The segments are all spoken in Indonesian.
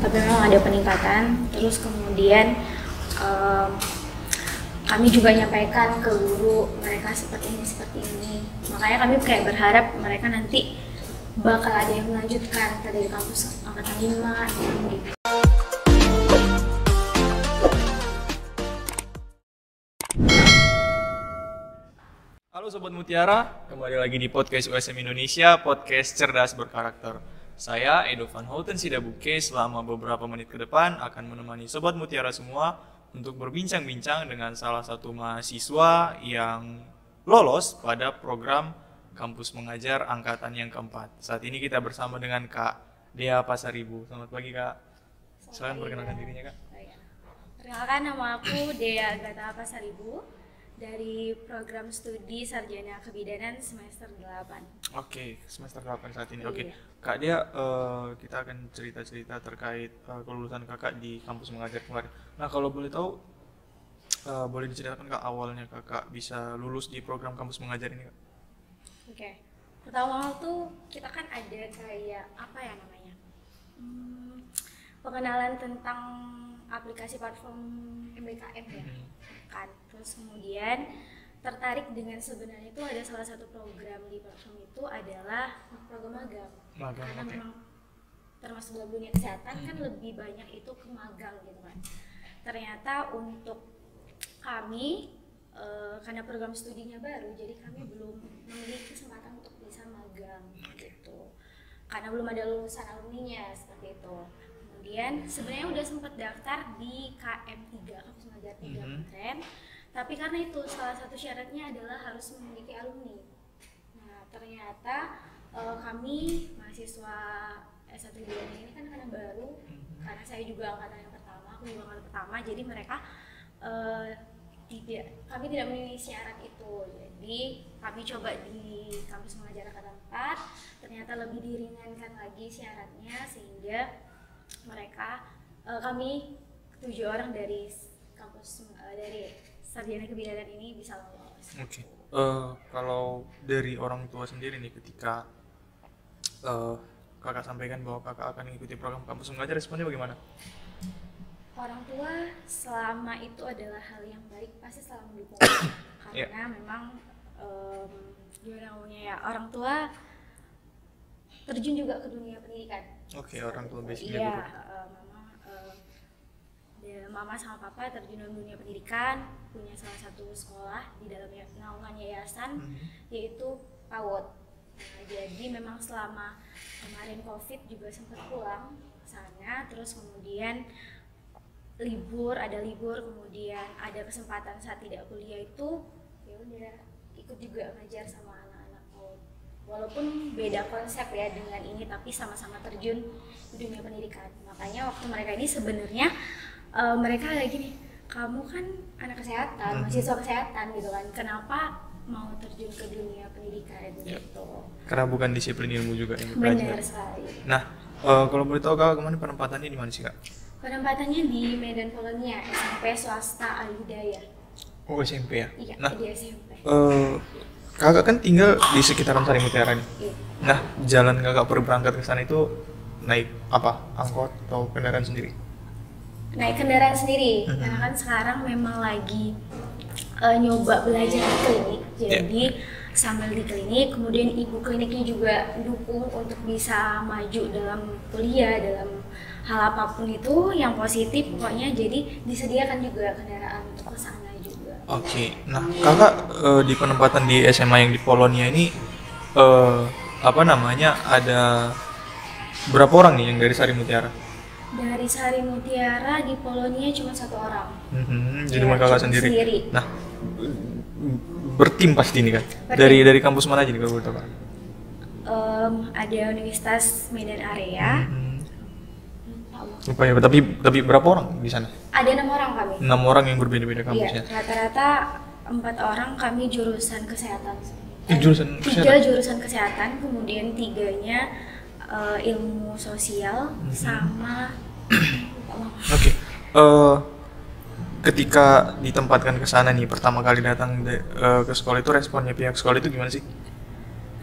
tapi memang ada peningkatan. Terus kemudian kami juga nyampaikan ke guru mereka seperti ini. Makanya kami kayak berharap mereka nanti bakal ada yang melanjutkan dari kampus angkatan 5 gitu. Halo Sobat Mutiara, kembali lagi di podcast USM Indonesia, podcast cerdas berkarakter. Saya Edo Van Houten Sidabuke selama beberapa menit ke depan akan menemani Sobat Mutiara semua untuk berbincang-bincang dengan salah satu mahasiswa yang lolos pada program Kampus Mengajar Angkatan yang keempat. Saat ini kita bersama dengan Kak Dea Pasaribu. Selamat pagi Kak. Silakan perkenalkan dirinya Kak. Perkenalkan, nama aku Dea Gata Pasaribu dari program studi Sarjana Kebidanan semester 8. Oke, semester 8 saat ini. Oke. Kak Dea, kita akan cerita-cerita terkait kelulusan Kakak di Kampus Mengajar kemarin. Nah, kalau boleh tahu, boleh diceritakan Kak awalnya Kakak bisa lulus di program Kampus Mengajar ini Kak? Oke. Pertama tuh kita kan ada kayak apa ya namanya? Pengenalan tentang aplikasi platform MBKM ya. Kan. Terus kemudian tertarik dengan sebenarnya itu ada salah satu program di platform itu adalah program magang. Karena memang termasuk dalam dunia kesehatan kan lebih banyak itu ke magang gitu kan. Ternyata untuk kami karena program studinya baru, jadi kami belum memiliki kesempatan untuk bisa magang gitu. Karena belum ada lulusan alumninya seperti itu. Kemudian sebenarnya udah sempat daftar di KM3, Kampus Mengajar 3 kemarin. Tapi karena itu salah satu syaratnya adalah harus memiliki alumni. Nah, ternyata kami mahasiswa S1 ini kan karena baru, karena saya juga angkatan yang pertama, aku juga angkatan pertama, jadi mereka kami tidak memenuhi syarat itu. Jadi kami coba di Kampus Mengajar Angkatan 4, ternyata lebih diringankan lagi syaratnya sehingga kami 7 orang dari kampus dari Sarjana Kebidanan ini bisa lolos. Oke. Kalau dari orang tua sendiri nih, ketika Kakak sampaikan bahwa Kakak akan mengikuti program Kampus Mengajar, responnya bagaimana? Orang tua selama itu adalah hal yang baik pasti selalu mendukung. Karena memang gimana ngomongnya ya, orang tua terjun juga ke dunia pendidikan. Oke, orang tua basicnya iya, mama sama papa terjun dalam dunia pendidikan, punya salah satu sekolah di dalam naungan yayasan yaitu PAUD. Nah, jadi memang selama kemarin COVID juga sempat pulang ke sana, terus kemudian ada libur, kemudian ada kesempatan saat tidak kuliah itu ya udah ikut juga ngajar sama anak-anak PAUD. Walaupun beda konsep ya dengan ini, tapi sama-sama terjun di dunia pendidikan. Makanya waktu mereka ini sebenarnya mereka kayak gini, kamu kan anak kesehatan, mahasiswa kesehatan gitu kan, kenapa mau terjun ke dunia pendidikan gitu? Karena bukan disiplin ilmu juga yang Benar sekali. Nah, kalau boleh tahu Kak, kemana penempatannya di mana sih Kak? Penempatannya di Medan Polonia, SMP swasta Al Hidayah. Oh, SMP ya? Iya, nah, di SMP. Kakak kan tinggal di sekitaran Sari Mutiara nih. Iya. Nah, jalan Kakak berangkat ke sana itu naik apa? Angkot atau kendaraan sendiri? Naik kendaraan sendiri, karena kan sekarang memang lagi nyoba belajar di klinik. Jadi sambil di klinik, kemudian ibu kliniknya juga dukung untuk bisa maju dalam kuliah, dalam hal apapun itu yang positif pokoknya. Jadi disediakan juga kendaraan untuk ke sana juga. Oke, nah Kakak di penempatan di SMA yang di Polonia ini ada berapa orang nih yang dari Sari Mutiara? Dari Sari Mutiara di Polonia cuma 1 orang. Jadi cuma Kakak sendiri. Nah, bertim pasti ini kan? Bertim. Dari kampus mana aja nih kalau boleh tahu Kak? Ada Universitas Medan Area. Lupa ya, tapi berapa orang di sana? Ada 6 orang kami. 6 orang yang berbeda-beda kampusnya. Iya, rata-rata 4 orang kami jurusan kesehatan. Jurusan kesehatan? 3 jurusan kesehatan, kemudian 3-nya ilmu sosial sama Oke. Ketika ditempatkan ke sana nih, pertama kali datang ke sekolah itu, responnya pihak sekolah itu gimana sih?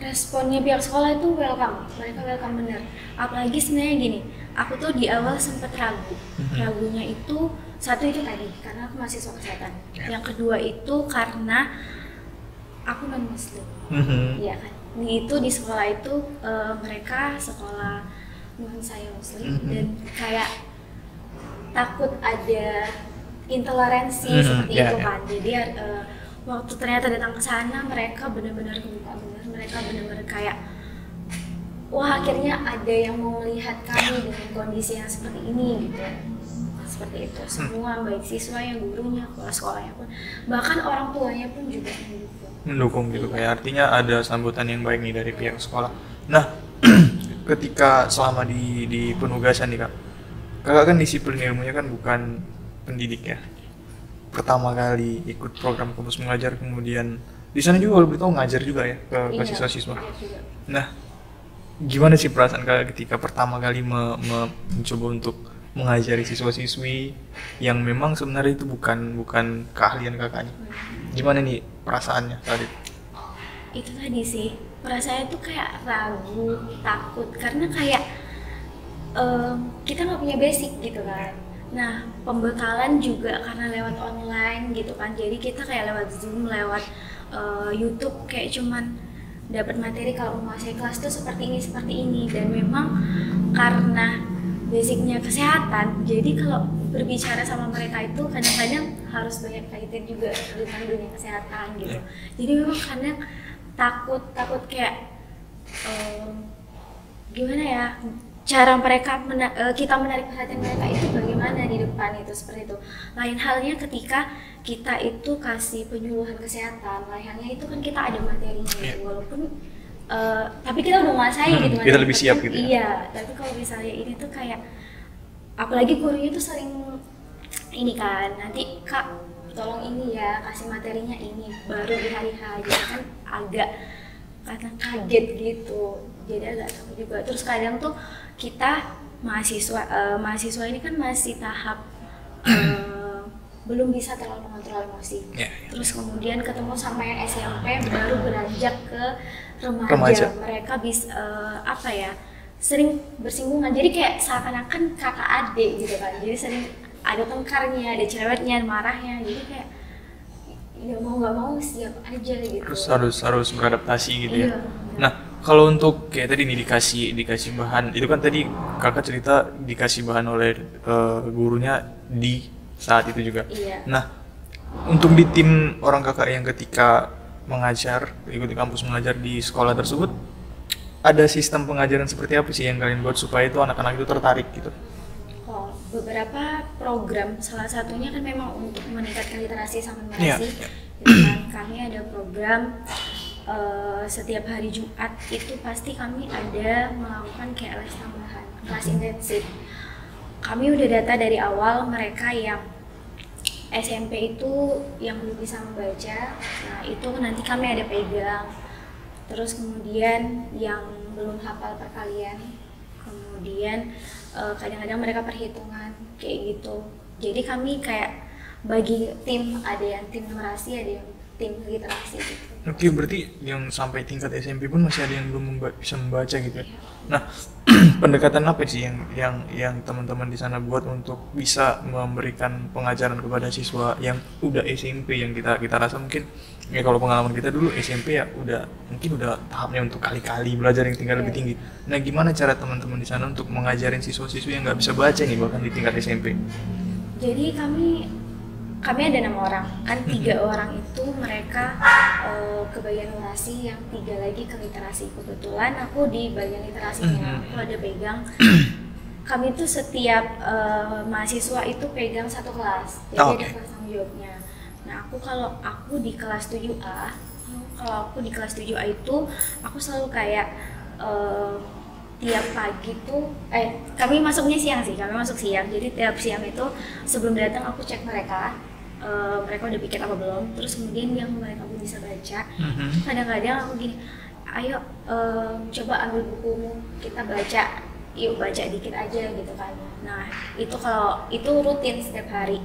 responnya pihak sekolah itu welcome, mereka welcome bener. Apalagi sebenarnya gini, aku tuh di awal sempet ragu. Ragunya itu satu itu tadi karena aku mahasiswa kesehatan. Yang kedua itu karena aku non muslim, iya kan. Itu di sekolah itu mereka sekolah non saya muslim dan kayak takut ada intoleransi seperti itu kan. Jadi waktu ternyata datang ke sana mereka benar-benar kebuka benar, mereka benar-benar kayak wah akhirnya ada yang mau melihat kami dengan kondisi yang seperti ini gitu. Seperti itu, semua baik siswa yang gurunya, kepala sekolahnya pun, bahkan orang tuanya pun juga mendukung gitu. Kayak artinya ada sambutan yang baik nih dari pihak sekolah. Nah, ketika selama di penugasan nih kakak kan disiplin ilmunya kan bukan pendidik ya, pertama kali ikut program kampus mengajar, kemudian di sana juga kalau beritahu ngajar juga ya ke siswa-siswa. Nah, gimana sih perasaan kakak ketika pertama kali mencoba untuk mengajari siswa-siswi yang memang sebenarnya itu bukan keahlian kakaknya? Gimana nih perasaannya tadi? Itu tadi sih, perasaannya tuh kayak ragu, takut karena kayak kita nggak punya basic gitu kan. Nah, pembekalan juga karena lewat online gitu kan, jadi kita kayak lewat Zoom, lewat YouTube kayak cuman dapat materi kalau menguasai kelas tuh seperti ini dan memang karena basicnya kesehatan, jadi kalau berbicara sama mereka itu kadang-kadang harus banyak kaitan juga dengan dunia kesehatan gitu. Jadi memang kadang takut kayak gimana ya, cara mereka kita menarik perhatian mereka itu bagaimana di depan itu seperti itu. Lain halnya ketika kita itu kasih penyuluhan kesehatan, lain halnya itu kan kita ada materinya gitu, walaupun tapi kita udah menguasai gitu kan. Kita lebih siap gitu. Iya, tapi kalau misalnya ini tuh kayak apalagi gurunya tuh sering ini kan, nanti kak tolong ini ya, kasih materinya ini baru di hari H, jadi kan agak kadang kaget gitu, jadi agak takut juga. Terus kadang tuh kita mahasiswa ini kan masih tahap belum bisa terlalu mengontrol emosi. Terus kemudian ketemu sama yang SMP baru beranjak ke remaja. Mereka bisa sering bersinggungan, jadi kayak seakan-akan kakak adik gitu kan, jadi sering ada tengkarnya, ada cerewetnya, marahnya, jadi kayak ya mau nggak mau siap aja gitu. Harus beradaptasi gitu ya. Nah, kalau untuk kayak tadi nih dikasih bahan, itu kan tadi kakak cerita dikasih bahan oleh gurunya di saat itu juga. Nah, untuk di tim orang kakak yang ketika mengajar, ikuti kampus mengajar di sekolah tersebut, ada sistem pengajaran seperti apa sih yang kalian buat supaya itu anak-anak itu tertarik gitu? Beberapa program, salah satunya kan memang untuk meningkatkan literasi sama numerasi. Dan kami ada program setiap hari Jumat itu pasti kami ada melakukan kayak les tambahan, kelas intensif. Kami udah data dari awal mereka yang SMP itu yang belum bisa membaca, nah itu nanti kami ada pegang. Terus kemudian yang belum hafal perkalian, kemudian kadang-kadang mereka perhitungan kayak gitu. Jadi kami kayak bagi tim, ada yang tim numerasi, ada yang tim literasi gitu. Oke, berarti yang sampai tingkat SMP pun masih ada yang belum bisa membaca gitu ya. Nah, pendekatan apa sih yang teman-teman di sana buat untuk bisa memberikan pengajaran kepada siswa yang udah SMP, yang kita rasa mungkin ya kalau pengalaman kita dulu SMP ya mungkin udah tahapnya untuk kali-kali belajar yang tingkat lebih tinggi. Nah, gimana cara teman-teman di sana untuk mengajarin siswa-siswi yang nggak bisa baca nih bahkan di tingkat SMP? Jadi kami ada 6 orang, kan 3 orang itu mereka ke bagian numerasi, yang 3 lagi ke literasi. Kebetulan aku di bagian literasinya, aku ada pegang. Kami tuh setiap mahasiswa itu pegang satu kelas, jadi ada kelas tanggung jawabnya. Nah, kalau aku di kelas 7A, itu aku selalu kayak tiap pagi tuh, kami masuknya siang sih, jadi tiap siang itu sebelum datang aku cek mereka udah pikir apa belum, terus kemudian yang mereka belum bisa baca, kadang-kadang aku gini, ayo coba ambil bukumu, kita baca, yuk baca dikit aja gitu kan. Nah itu rutin setiap hari.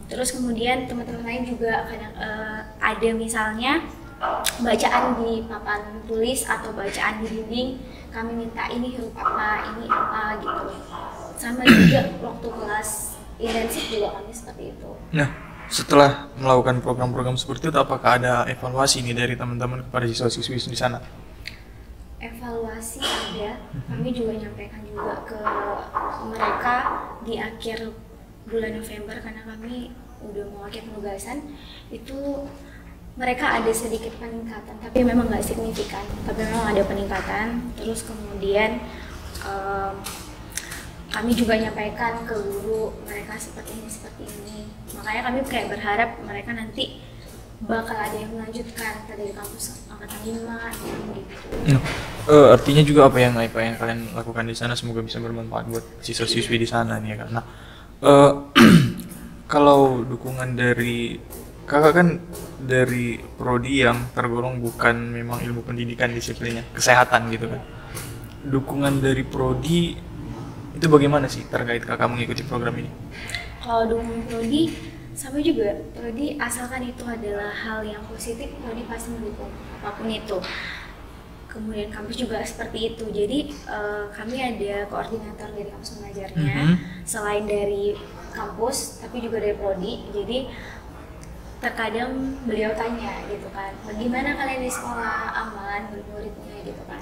Terus kemudian teman-teman lain juga kadang ada misalnya bacaan di papan tulis atau bacaan di dinding, kami minta ini huruf apa, ini apa gitu. Sama juga waktu kelas intensif juga kami seperti itu. Nah, setelah melakukan program-program seperti itu, apakah ada evaluasi nih dari teman-teman kepada siswa-siswi di sana? Evaluasi ada, kami juga nyampaikan juga ke mereka di akhir bulan November karena kami udah mau akhir penugasan itu. Mereka ada sedikit peningkatan, tapi memang nggak signifikan. Tapi memang ada peningkatan. Terus kemudian kami juga nyampaikan ke guru mereka seperti ini. Makanya kami kayak berharap mereka nanti bakal ada yang melanjutkan dari kampus angkatan 5 gitu. Artinya juga apa yang kalian lakukan di sana semoga bisa bermanfaat buat siswa-siswi di sana nih ya kan. Nah, kalau dukungan dari kakak kan dari prodi yang tergolong bukan memang ilmu pendidikan disiplinnya, kesehatan gitu kan. Dukungan dari prodi itu bagaimana sih terkait kakak mengikuti program ini? Kalau dukungan prodi sama juga, prodi asalkan itu adalah hal yang positif, prodi pasti mendukung apapun itu. Kemudian kampus juga seperti itu. Jadi kami ada koordinator dari kampus mengajarnya, selain dari kampus tapi juga dari prodi. Jadi terkadang beliau tanya gitu kan, bagaimana kalian di sekolah, aman murid-muridnya gitu kan,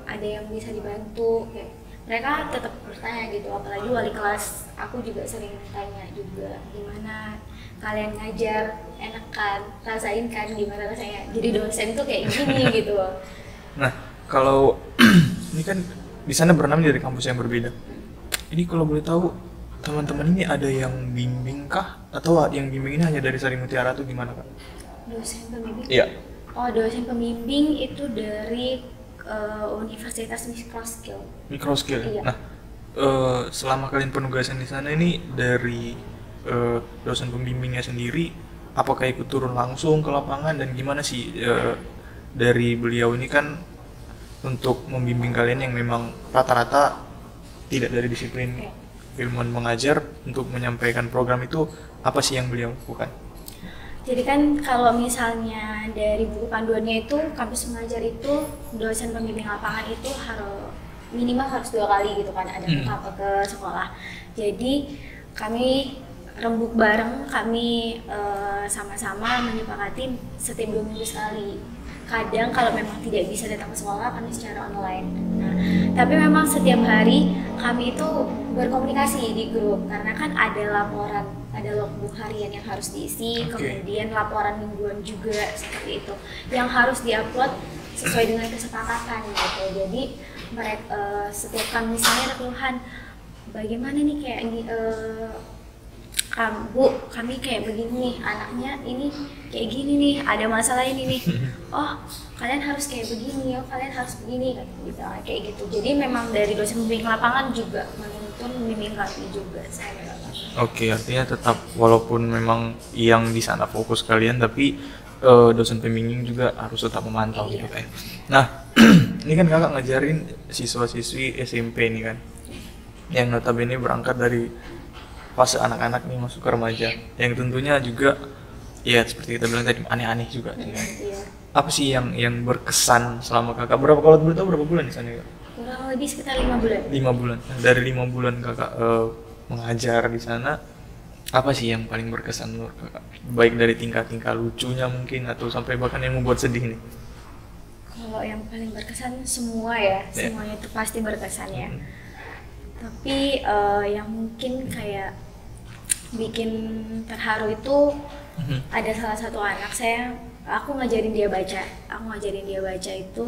ada yang bisa dibantu kayak. Mereka tetap bertanya gitu, apalagi wali kelas aku juga sering tanya juga, gimana kalian ngajar, enak kan, rasain kan gimana rasanya jadi dosen tuh kayak gini gitu. Nah, kalau ini kan di sana bernama dari kampus yang berbeda. Ini kalau boleh tahu teman-teman ini ada yang bimbing kah? Atau yang bimbing ini hanya dari Sari Mutiara tuh gimana kak? Dosen pembimbing? Iya. Oh, dosen pembimbing itu dari Universitas Microskill. Microskill. Iya. Nah, selama kalian penugasan di sana ini dari dosen pembimbingnya sendiri, apakah ikut turun langsung ke lapangan dan gimana sih dari beliau ini kan untuk membimbing kalian yang memang rata-rata tidak dari disiplin ilmuwan mengajar untuk menyampaikan program itu, apa sih yang beliau lakukan? Jadi kan kalau misalnya dari buku panduannya itu kampus mengajar itu dosen pembimbing lapangan itu minimal harus 2 kali gitu kan ada ke sekolah. Jadi kami rembuk bareng, kami sama-sama menyepakati setiap 2 minggu sekali. Kadang kalau memang tidak bisa datang ke sekolah kami secara online. Nah, tapi memang setiap hari kami itu berkomunikasi di grup karena kan ada laporan, ada logbook harian yang harus diisi, kemudian laporan mingguan juga seperti itu yang harus diupload sesuai dengan kesepakatan gitu. Jadi mereka setiap kami misalnya ada keluhan, bagaimana nih kayak ini Bu, kami kayak begini nih, anaknya ini kayak gini nih, ada masalah ini nih. Oh, kalian harus kayak begini, oh kalian harus begini, kayak gitu. Jadi memang dari dosen pembimbing lapangan juga menuntun membimbing kami juga. Oke, artinya tetap walaupun memang yang di sana fokus kalian, tapi dosen pembimbing juga harus tetap memantau gitu kan. Nah, ini kan kakak ngajarin siswa-siswi SMP nih kan, yang notabene berangkat dari fase anak-anak nih masuk ke remaja, yang tentunya juga ya seperti kita bilang tadi aneh-aneh juga sih kan. Apa sih yang berkesan selama kakak berapa, kalau boleh tahu berapa bulan di sana kak? Kurang lebih sekitar 5 bulan. 5 bulan. Dari 5 bulan kakak mengajar di sana, apa sih yang paling berkesan menurut kakak? Baik dari tingkah-tingkah lucunya mungkin atau sampai bahkan yang membuat sedih nih. Kalau yang paling berkesan semua ya, semuanya itu pasti berkesan ya. Tapi yang mungkin kayak bikin terharu itu ada salah satu anak aku ngajarin dia baca. Aku ngajarin dia baca itu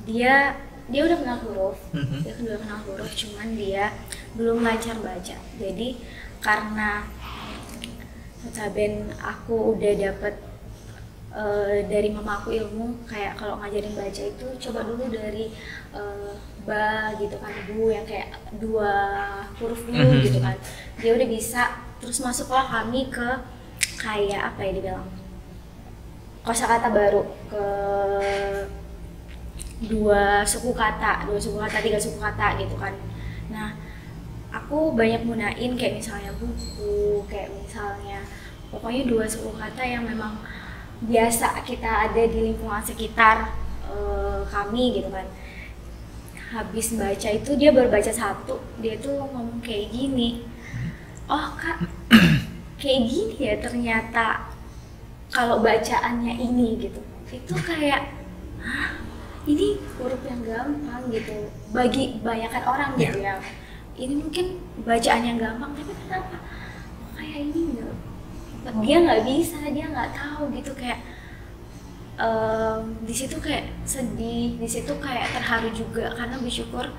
dia udah kenal huruf, dia udah kenal huruf, cuman dia belum lancar baca. Jadi karena notabene aku udah dapet dari mama aku ilmu kayak kalau ngajarin baca itu coba dulu dari ba gitu kan, bu yang kayak 2 huruf dulu gitu kan, dia udah bisa. Terus masuklah kami ke kayak apa ya dibilang kosakata baru, ke 2 suku kata, 3 suku kata gitu kan. Nah aku banyak gunain kayak misalnya buku, kayak misalnya pokoknya 2 suku kata yang memang biasa kita ada di lingkungan sekitar kami gitu kan. Habis baca itu dia baru baca satu, dia tuh ngomong kayak gini, oh kak kayak gini ya ternyata kalau bacaannya ini gitu. Itu kayak hah, ini huruf yang gampang gitu bagi kebanyakan orang gitu ya. Ini mungkin bacaan yang gampang, tapi kenapa kayak ini enggak, dia nggak bisa, dia nggak tahu gitu. Kayak di situ kayak sedih, di situ kayak terharu juga karena bersyukur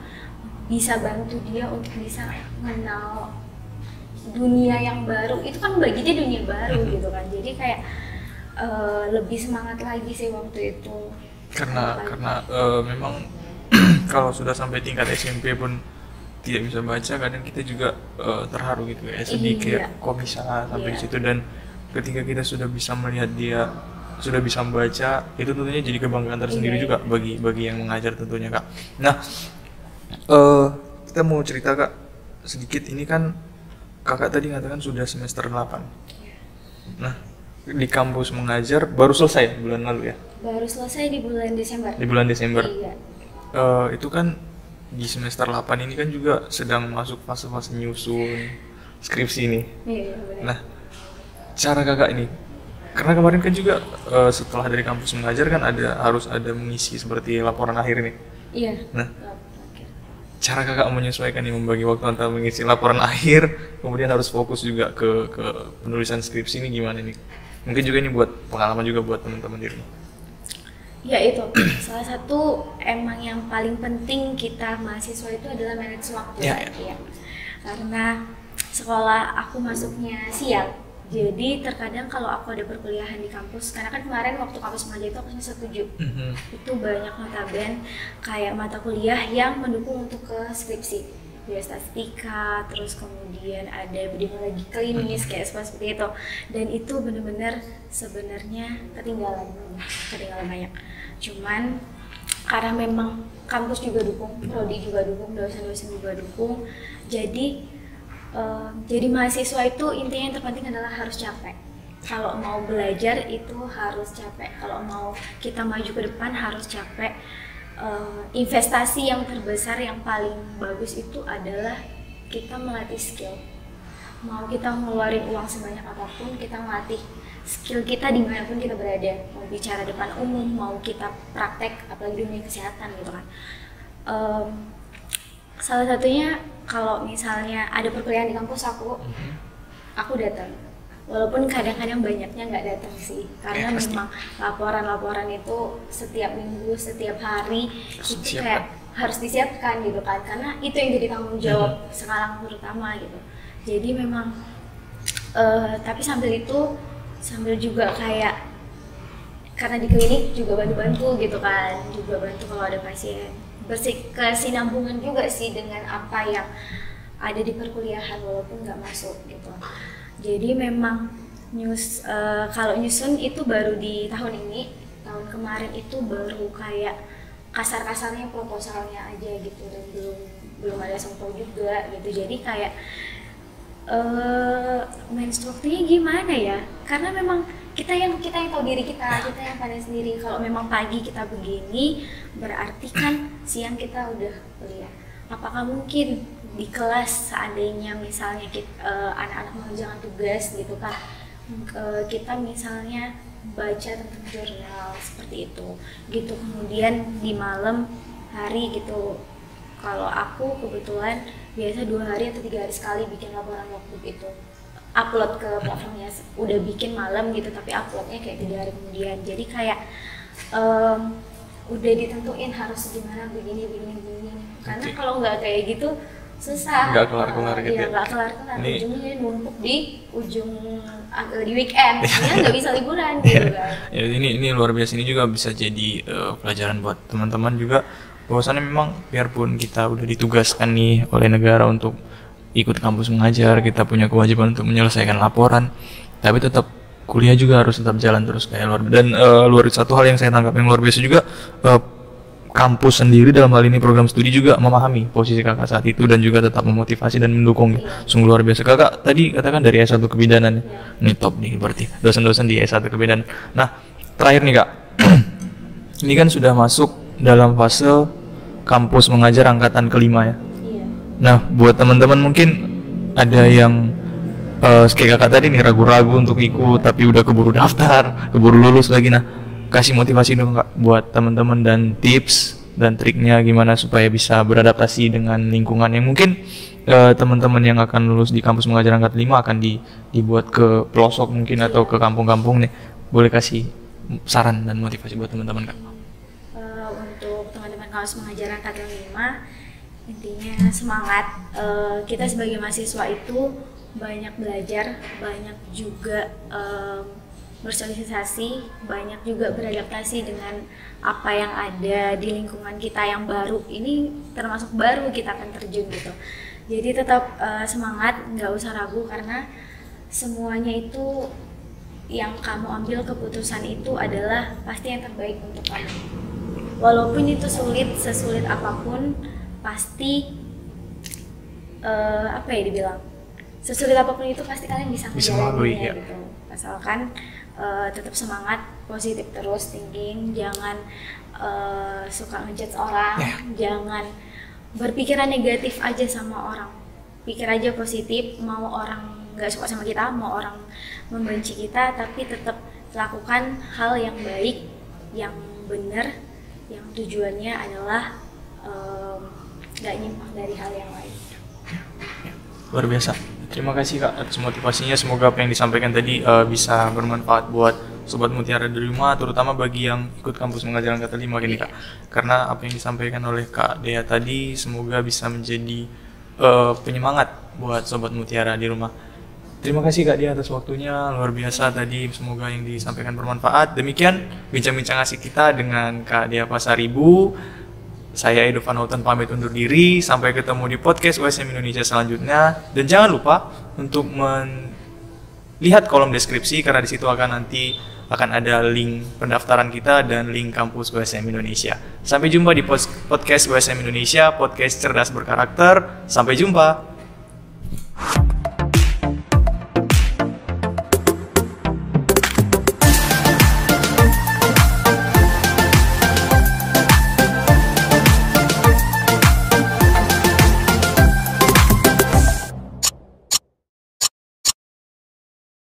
bisa bantu dia untuk bisa mengenal dunia yang baru. Itu kan bagi dia dunia baru gitu kan. Jadi kayak lebih semangat lagi sih waktu itu. Karena memang kalau sudah sampai tingkat SMP pun tidak bisa baca, kadang kita juga terharu gitu ya, sedih kayak kok bisa sampai situ. Dan ketika kita sudah bisa melihat dia sudah bisa membaca, itu tentunya jadi kebanggaan tersendiri juga bagi yang mengajar tentunya kak. Nah, kita mau cerita kak sedikit. Ini kan kakak tadi mengatakan sudah semester 8. Nah, di kampus mengajar baru selesai bulan lalu ya? Baru selesai di bulan Desember. Di bulan Desember. Iya. Itu kan di semester 8 ini kan juga sedang masuk fase-fase nyusun skripsi nih. Iya, benar. Nah, cara kakak ini, karena kemarin kan juga setelah dari kampus mengajar kan harus ada mengisi seperti laporan akhir nih. Iya. Nah, cara kakak menyesuaikan nih, membagi waktu antara mengisi laporan akhir kemudian harus fokus juga ke penulisan skripsi ini gimana nih? Mungkin juga ini buat pengalaman juga buat teman-teman di rumah. Ya itu, salah satu emang yang paling penting kita mahasiswa itu adalah manage waktu. Ya. Karena sekolah aku masuknya siang, jadi terkadang kalau aku ada perkuliahan di kampus, karena kan kemarin waktu kampus mengajar itu aku semester 7, itu banyak notaben kayak mata kuliah yang mendukung untuk ke skripsi, biostatistika, terus kemudian ada epidemiologi klinis kayak seperti itu. Dan itu benar-benar sebenarnya ketinggalan banyak. Cuman karena memang kampus juga dukung, prodi juga dukung, dosen-dosen juga dukung, jadi mahasiswa itu intinya yang terpenting adalah harus capek. Kalau mau belajar itu harus capek, kalau mau kita maju ke depan harus capek. Investasi yang terbesar yang paling bagus itu adalah kita melatih skill. Mau kita ngeluarin uang sebanyak apapun, kita melatih skill kita dimanapun kita berada. Mau bicara depan umum, mau kita praktek, apalagi dunia kesehatan gitu kan. Salah satunya kalau misalnya ada perkuliahan di kampus aku datang. Walaupun kadang-kadang banyaknya nggak datang sih, karena memang laporan-laporan itu setiap minggu, setiap hari itu kayak harus disiapkan gitu kan, karena itu yang jadi tanggung jawab sekarang terutama gitu. Jadi memang tapi sambil juga kayak karena di klinik juga bantu-bantu gitu kan, juga bantu kalau ada pasien. Berkesinambungan juga sih dengan apa yang ada di perkuliahan walaupun nggak masuk gitu. Jadi memang kalau nyusun itu baru di tahun ini, tahun kemarin itu baru kayak kasar-kasarnya proposalnya aja gitu, dan belum ada sampel juga gitu. Jadi kayak manage waktunya gimana ya? Karena memang kita yang tahu diri kita yang pandai sendiri. Kalau memang pagi kita begini, berarti kan siang kita udah kuliah. Apakah mungkin di kelas seandainya misalnya anak-anak mengerjakan tugas gitu kan, kita misalnya baca tentang jurnal seperti itu gitu, kemudian di malam hari gitu. Kalau aku kebetulan biasa 2 hari atau 3 hari sekali bikin laporan workbook itu, upload ke platformnya. Udah bikin malam gitu, tapi uploadnya kayak 3 hari kemudian. Jadi kayak udah ditentuin harus gimana, begini. Karena kalau nggak kayak gitu susah, nggak kelar-kelar gitu ya? Nggak kelar-kelar, ujungnya numpuk di di weekend, ya nggak bisa liburan gitu kan. Ya, ini luar biasa. Ini juga bisa jadi pelajaran buat teman-teman juga, bahwasannya memang biarpun kita udah ditugaskan nih oleh negara untuk ikut kampus mengajar, kita punya kewajiban untuk menyelesaikan laporan, tapi tetap kuliah juga harus tetap jalan terus kayak luar. Dan satu hal yang saya tangkap yang luar biasa juga, kampus sendiri dalam hal ini program studi juga memahami posisi kakak saat itu dan juga tetap memotivasi dan mendukung. Sungguh luar biasa. Kakak tadi katakan dari S1 kebidanan. Ini top nih berarti dosen-dosen di S1 kebidanan. Nah, terakhir nih Kak. Ini kan sudah masuk dalam fase kampus mengajar angkatan kelima ya. Nah, buat teman-teman mungkin ada yang kayak kakak tadi nih ragu-ragu untuk ikut tapi udah keburu daftar, keburu lulus lagi. Nah, kasih motivasi dong Kak buat teman-teman dan tips dan triknya gimana supaya bisa beradaptasi dengan lingkungan yang mungkin teman-teman yang akan lulus di kampus mengajar angkatan 5 akan dibuat ke pelosok mungkin atau ke kampung-kampung nih. Boleh kasih saran dan motivasi buat teman-teman Kak? Untuk teman-teman kampus mengajar angkatan 5, intinya semangat. Kita sebagai mahasiswa itu banyak belajar, banyak juga bersosialisasi, banyak juga beradaptasi dengan apa yang ada di lingkungan kita yang baru. Ini termasuk baru kita akan terjun gitu. Jadi tetap semangat, nggak usah ragu karena semuanya itu yang kamu ambil keputusan itu adalah pasti yang terbaik untuk kamu. Walaupun itu sulit, sesulit apapun, pasti sesulit apapun itu pasti kalian bisa menjalaninya gitu. Asalkan tetap semangat, positif terus thinking, jangan suka ngejudge orang, jangan berpikiran negatif aja sama orang. Pikir aja positif, mau orang nggak suka sama kita, mau orang membenci kita, tapi tetap lakukan hal yang baik, yang benar, yang tujuannya adalah nggak nyimpang dari hal yang lain. Luar biasa. Terima kasih Kak atas motivasinya. Semoga apa yang disampaikan tadi bisa bermanfaat buat Sobat Mutiara di rumah, terutama bagi yang ikut kampus mengajar angkatan 5 ini Kak. Karena apa yang disampaikan oleh Kak Dea tadi semoga bisa menjadi penyemangat buat Sobat Mutiara di rumah. Terima kasih Kak Dea atas waktunya, luar biasa tadi. Semoga yang disampaikan bermanfaat. Demikian bincang-bincang asik kita dengan Kak Dea Pasaribu. Saya Edo Van Houten pamit undur diri. Sampai ketemu di podcast USM Indonesia selanjutnya. Dan jangan lupa untuk melihat kolom deskripsi karena di situ akan ada link pendaftaran kita dan link kampus USM Indonesia. Sampai jumpa di podcast USM Indonesia, podcast cerdas berkarakter. Sampai jumpa.